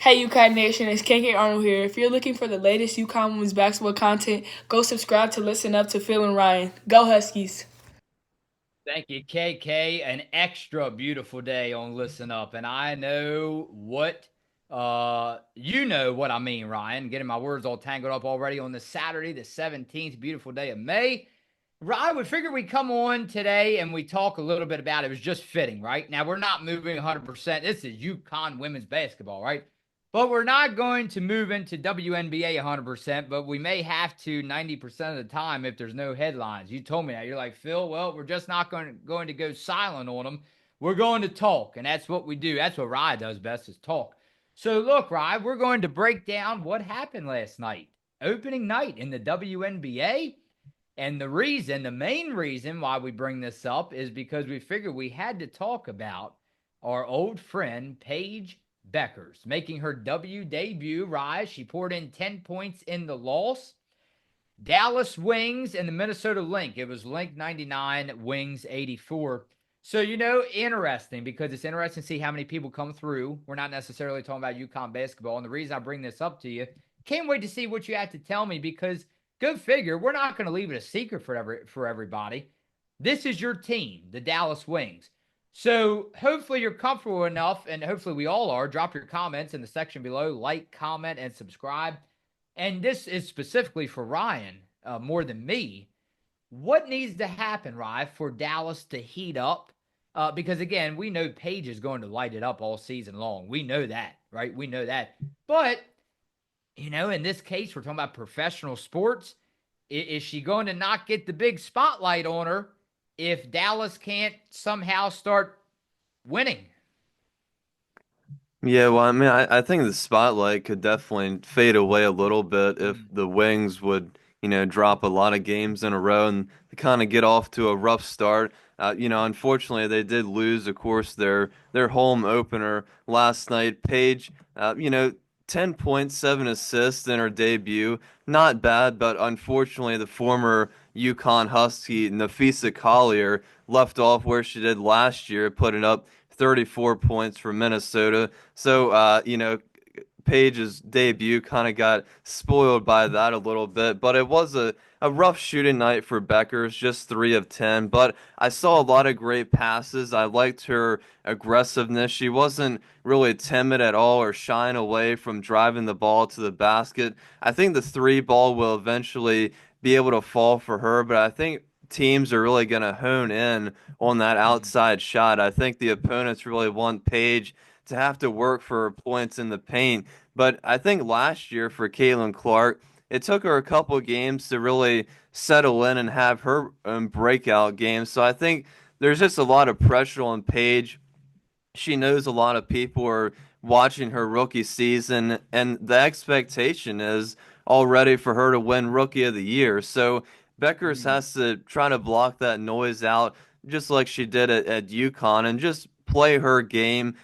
Hey UConn Nation, it's KK Arnold here. If you're looking for the latest UConn women's basketball content, go subscribe to Listen Up to Phil and Ryan. Go Huskies! Thank you, KK. An extra beautiful day on Listen Up. And I know what you know what I mean, Ryan. Getting my words all tangled up already on this Saturday, the 17th, beautiful day of May. Ryan, we figured we'd come on today and we talk a little bit about it. It was just fitting, right? Now we're not moving 100%. This is UConn women's basketball, right? But we're not going to move into WNBA 100%, but we may have to 90% of the time if there's no headlines. You told me that. You're like, Phil, well, we're just not going to go silent on them. We're going to talk, and that's what we do. That's what Rye does best is talk. So look, Rye, we're going to break down what happened last night. Opening night in the WNBA. And the main reason why we bring this up is because we figured we had to talk about our old friend, Paige Bueckers, making her W debut. Rise. She poured in 10 points in the loss. Dallas Wings and the Minnesota Link. It was Link 99, Wings 84. So, interesting because it's interesting to see how many people come through. We're not necessarily talking about UConn basketball. And the reason I bring this up to you, can't wait to see what you have to tell me because go figure, we're not going to leave it a secret for everybody. This is your team, the Dallas Wings. So hopefully you're comfortable enough, and hopefully we all are. Drop your comments in the section below. Like, comment, and subscribe. And this is specifically for Ryan more than me. What needs to happen, Ryan, for Dallas to heat up? Because, again, we know Paige is going to light it up all season long. We know that, right? We know that. But, in this case, we're talking about professional sports. Is she going to not get the big spotlight on her if Dallas can't somehow start winning? Yeah, well, I mean, I think the spotlight could definitely fade away a little bit if Mm. the Wings would, drop a lot of games in a row and kind of get off to a rough start. Unfortunately, they did lose, of course, their home opener last night. Paige, 10 points, 7 assists in her debut. Not bad, but unfortunately, the former UConn Husky, Nafisa Collier, left off where she did last year, putting up 34 points for Minnesota. So, Paige's debut kind of got spoiled by that a little bit, but it was a rough shooting night for Bueckers, just 3 of 10. But I saw a lot of great passes. I liked her aggressiveness. She wasn't really timid at all or shying away from driving the ball to the basket. I think the three ball will eventually be able to fall for her, but I think teams are really going to hone in on that Mm. outside shot. I think the opponents really want Paige to have to work for points in the paint. But I think last year for Caitlin Clark, it took her a couple games to really settle in and have her breakout games. So I think there's just a lot of pressure on Paige. She knows a lot of people are watching her rookie season, and the expectation is already for her to win Rookie of the Year. So Beckers Mm. has to try to block that noise out, just like she did at UConn, and just play her game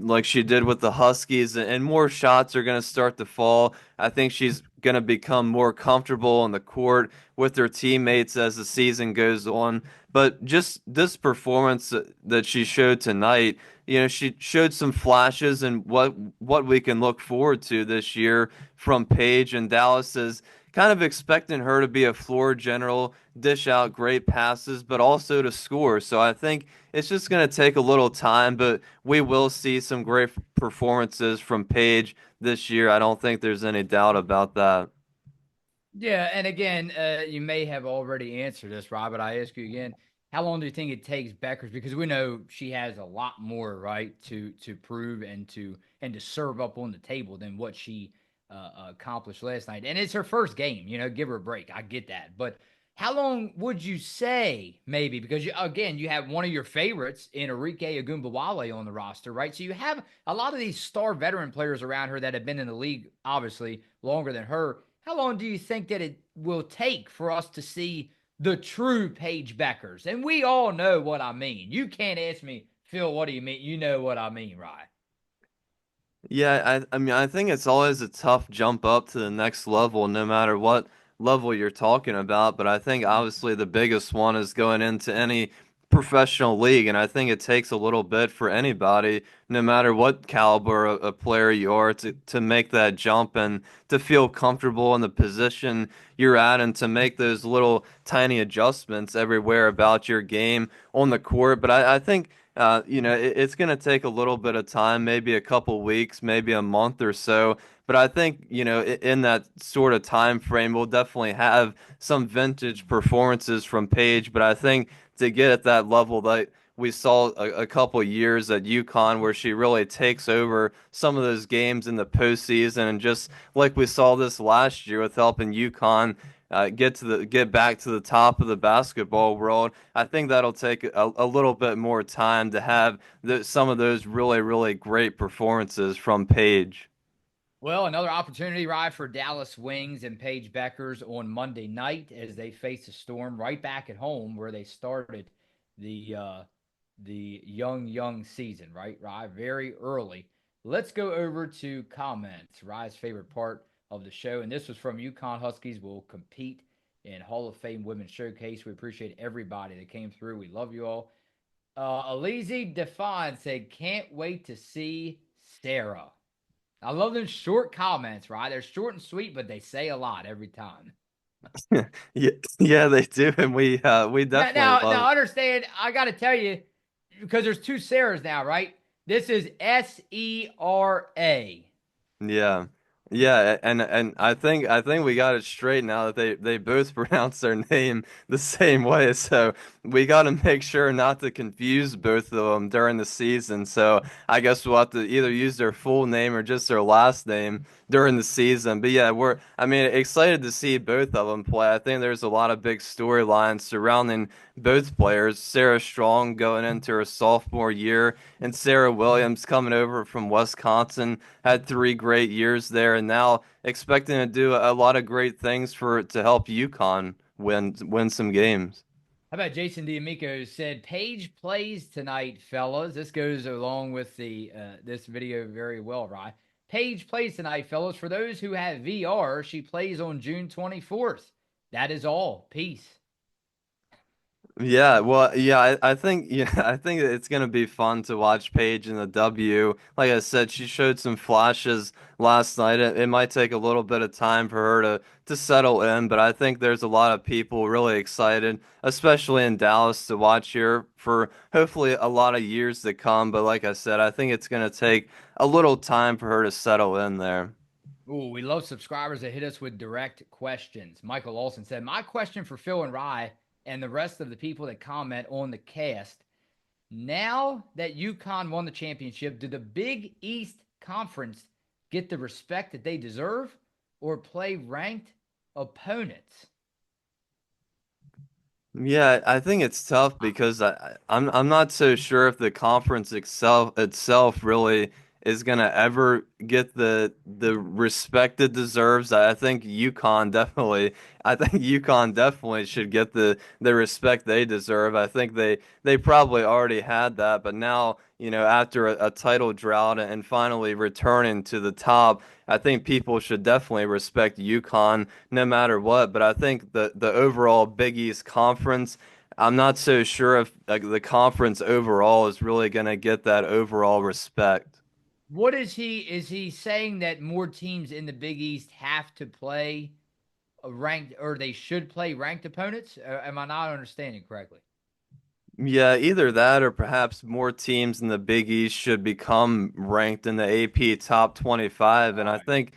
like she did with the Huskies, and more shots are going to start to fall. I think she's going to become more comfortable on the court with her teammates as the season goes on. But just this performance that she showed tonight, she showed some flashes and what we can look forward to this year from Paige, and Dallas is kind of expecting her to be a floor general, dish out great passes, but also to score. So I think it's just going to take a little time, but we will see some great performances from Paige this year. I don't think there's any doubt about that. Yeah, and again, you may have already answered this, Rob, but I ask you again, how long do you think it takes Beckers? Because we know she has a lot more, right, to prove and to serve up on the table than what she accomplished last night. And it's her first game, give her a break. I get that. But how long would you say, maybe? Because, again, you have one of your favorites in Enrique Agumbawale on the roster, right? So you have a lot of these star veteran players around her that have been in the league, obviously, longer than her. How long do you think that it will take for us to see the true Paige Bueckers? And we all know what I mean. You can't ask me, Phil, what do you mean? You know what I mean, right? Yeah, I mean, I think it's always a tough jump up to the next level, no matter what level you're talking about. But I think Mm. obviously the biggest one is going into any professional league, and I think it takes a little bit for anybody, no matter what caliber of player you are, to make that jump and to feel comfortable in the position you're at, and to make those little tiny adjustments everywhere about your game on the court. But I think. It's going to take a little bit of time, maybe a couple weeks, maybe a month or so. But I think, in that sort of time frame, we'll definitely have some vintage performances from Paige. But I think to get at that level that we saw a couple years at UConn where she really takes over some of those games in the postseason, and just like we saw this last year with helping UConn get back to the top of the basketball world. I think that'll take a little bit more time to have some of those really, really great performances from Paige. Well, another opportunity ride for Dallas Wings and Paige Bueckers on Monday night as they face a Storm right back at home where they started the uh, the young season, right? Rye, very early. Let's go over to comments. Rye's favorite part of the show, and this was from UConn Huskies will compete in Hall of Fame Women's Showcase. We appreciate everybody that came through. We love you all. Alizi Define said, "Can't wait to see Sarah." I love them short comments, right? They're short and sweet, but they say a lot every time. Yeah, yeah, they do, and we Now, definitely now, love now it. understand, I got to tell you, because there's two Sarahs now, right? This is Sera. Yeah. Yeah, and I think we got it straight now that they both pronounce their name the same way. So we got to make sure not to confuse both of them during the season. So I guess we'll have to either use their full name or just their last name during the season. But yeah, I mean, excited to see both of them play. I think there's a lot of big storylines surrounding both players. Sarah Strong going into her sophomore year, and Sarah Williams coming over from Wisconsin, had 3 great years there, and now expecting to do a lot of great things to help UConn win some games. How about Jason D'Amico said, Paige plays tonight, fellas. This goes along with the this video very well, right? Paige plays tonight, fellas. For those who have VR, she plays on June 24th. That is all. Peace. Yeah, well, yeah, I think yeah, I think it's gonna be fun to watch Paige in the W. Like I said, she showed some flashes last night. It might take a little bit of time for her to settle in, but I think there's a lot of people really excited, especially in Dallas, to watch her for hopefully a lot of years to come. But like I said, I think it's gonna take a little time for her to settle in there. Ooh, we love subscribers that hit us with direct questions. Michael Olson said, my question for Phil and Rye and the rest of the people that comment on the cast. Now that UConn won the championship, do the Big East Conference get the respect that they deserve or play ranked opponents? Yeah, I think it's tough because I'm not so sure if the conference itself really is gonna ever get the respect it deserves. I think UConn definitely should get the respect they deserve. I think they probably already had that, but now, after a title drought and finally returning to the top, I think people should definitely respect UConn no matter what. But I think the overall Big East Conference, I'm not so sure if the conference overall is really going to get that overall respect. What is he saying that more teams in the Big East have to play a ranked or they should play ranked opponents? Am I not understanding correctly? Yeah, either that or perhaps more teams in the Big East should become ranked in the AP top 25. And All I right. think,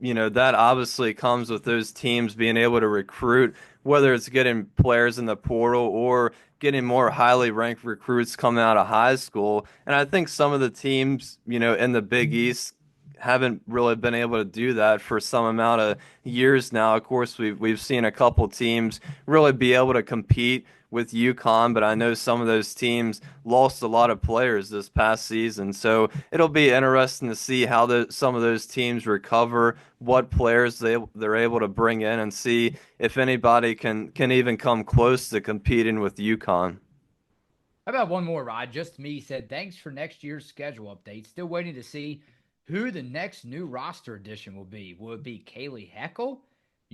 Okay. that obviously comes with those teams being able to recruit, whether it's getting players in the portal or getting more highly ranked recruits coming out of high school. And I think some of the teams, in the Big East haven't really been able to do that for some amount of years now. Of course, we've seen a couple teams really be able to compete with UConn, but I know some of those teams lost a lot of players this past season. So it'll be interesting to see how some of those teams recover, what players they're able to bring in, and see if anybody can even come close to competing with UConn. How about one more, Rod? Just me said, thanks for next year's schedule update. Still waiting to see who the next new roster addition will be. Will it be Kaylee Heckle?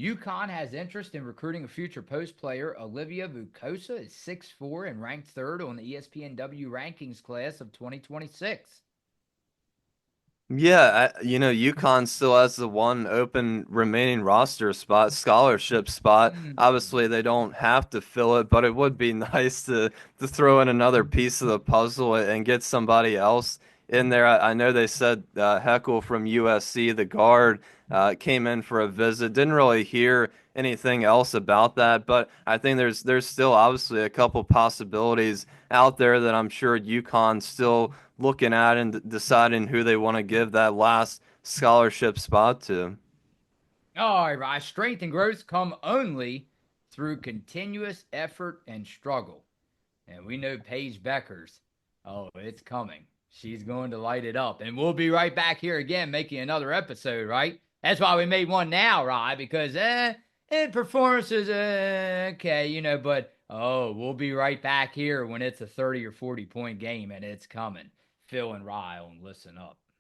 UConn has interest in recruiting a future post player. Olivia Vukosa is 6'4" and ranked third on the ESPNW rankings class of 2026. Yeah, UConn still has the one open remaining roster spot, scholarship spot. Obviously, they don't have to fill it, but it would be nice to throw in another piece of the puzzle and get somebody else in there. I know they said Heckle from USC, the guard, came in for a visit. Didn't really hear anything else about that, but I think there's still obviously a couple possibilities out there that I'm sure UConn still looking at and deciding who they want to give that last scholarship spot to. All right, strength and growth come only through continuous effort and struggle. And we know Paige Bueckers. Oh, it's coming. She's going to light it up. And we'll be right back here again making another episode, right? That's why we made one now, right? Because performances, okay, but we'll be right back here when it's a 30 or 40 point game and it's coming. Phil and Rye on Listen Up.